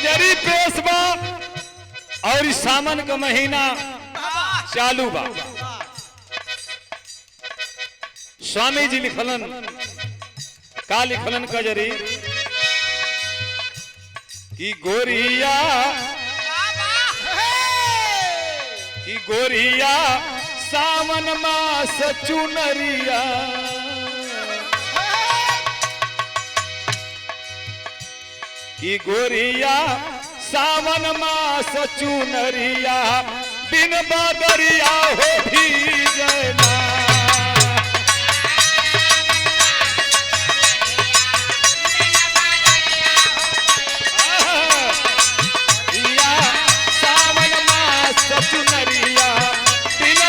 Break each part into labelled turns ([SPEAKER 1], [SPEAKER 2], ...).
[SPEAKER 1] कजरी पेशवा और इस सावन का महीना चालू बा। स्वामी जी लिखलन का लिखलन कजरी की गोरिया सावन मास चुनरिया की गोरिया सावन मास चुनरिया बिन बादरिया हो भी जयना। सावन मास चुनरिया बिन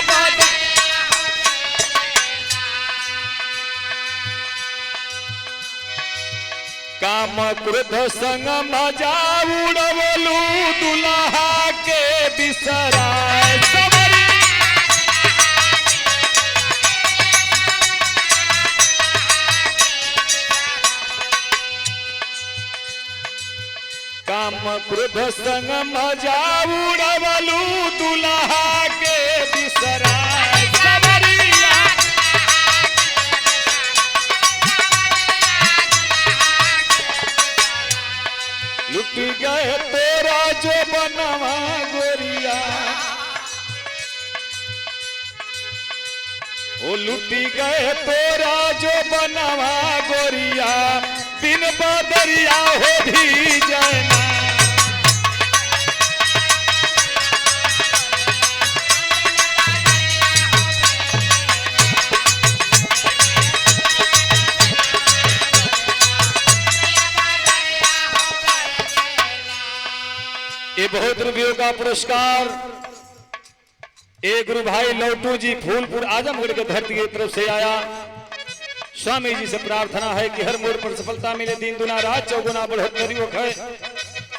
[SPEAKER 1] काम क्रोध संग मजा उड़वलू दुल्हा के बिसरा काम क्रोध संग मजा उड़वलू दुल्हा के बिसरा लुट गए तेरा जो बनवा गोरिया ओ लुटी गए तेरा जो बनवा गोरिया बिन बादरिया हो भी जाना। ये बहुत रुपयों का पुरस्कार एक गुरु भाई लौटू जी फूलपुर आजमगढ़ के धरती की तरफ से आया। स्वामी जी से प्रार्थना है कि हर मोड़ पर सफलता मिले, दिन दुना रात चौगुना बढ़ोतरी हो।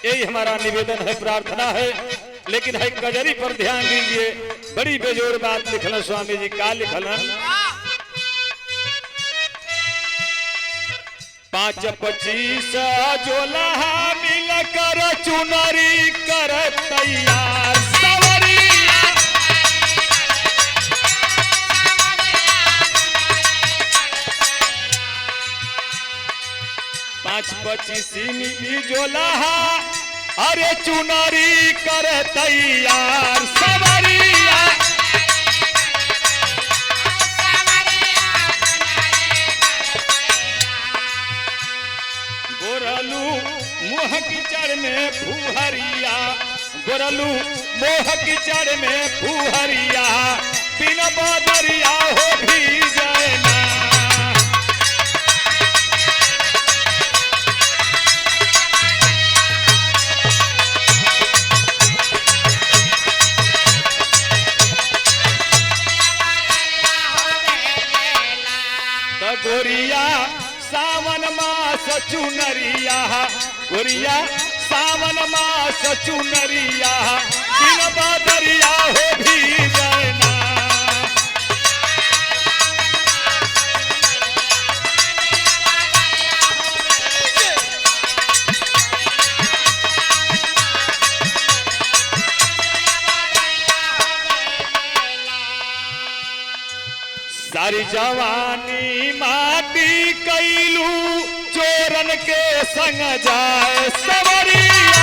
[SPEAKER 1] यही हमारा निवेदन है, प्रार्थना है। लेकिन है कजरी पर ध्यान दीजिए, बड़ी बेजोड़ बात लिखल स्वामी जी का लिखलन 5-25 जोलहा मिल कर चुनरी कर तैयार सवरिया 5-25 जोलहा अरे चुनरी कर तैयार सवरिया गोरलू मोह की जड़ में फूहरिया गोरलू मोह की जड़ में फूहरिया बिन बादरिया हो भी जाना। तो गोरिया सावन मास चुनरिया गोरिया सावन मास चुनरिया बिन बादरिया हो भी जाना। सारी जवानी माटी कैलू चोरन के संग जाए सवरिया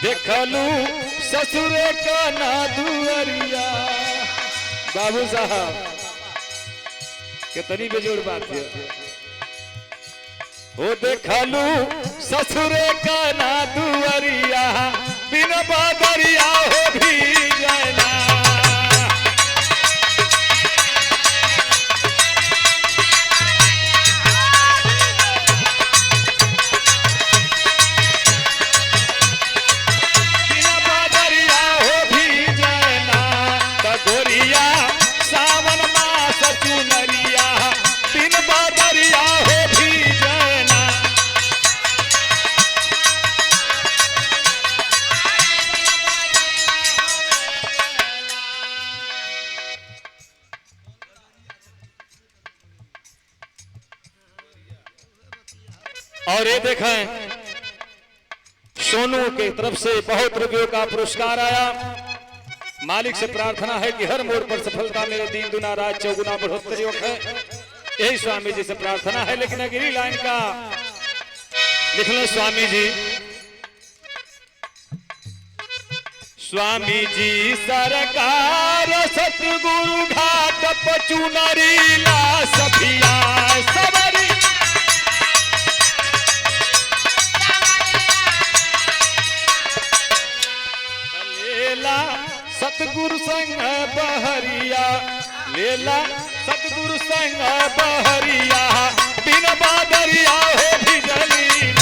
[SPEAKER 1] देखलू ससुर का ना दुअरिया। बाबू साहब कितनी बेजोड़ बात है। ओ देखलू ससुर का ना दुअरिया बिन बादरिया हो भी जाना। बिन बादरिया हो भी जाना। तो गोरिया सावन मास चुनरिया बिन बादरिया हो भी जाना। और ये देखें सोनू की तरफ से बहुत रुपयों का पुरस्कार आया। मालिक से प्रार्थना है कि हर मोड़ पर सफलता मेरे दिन दुना रात चौगुना बढ़ोतरी है, यही स्वामी जी से प्रार्थना है। लेकिन अगली लाइन का लिख लो स्वामी जी। स्वामी जी सरकार सतगुरु घाट पचुनरी ला सफिया सबरी लेला सतगुरु संग बहरिया, लेला सतगुरु संग बहरिया, बिन बादरिया हो भिजली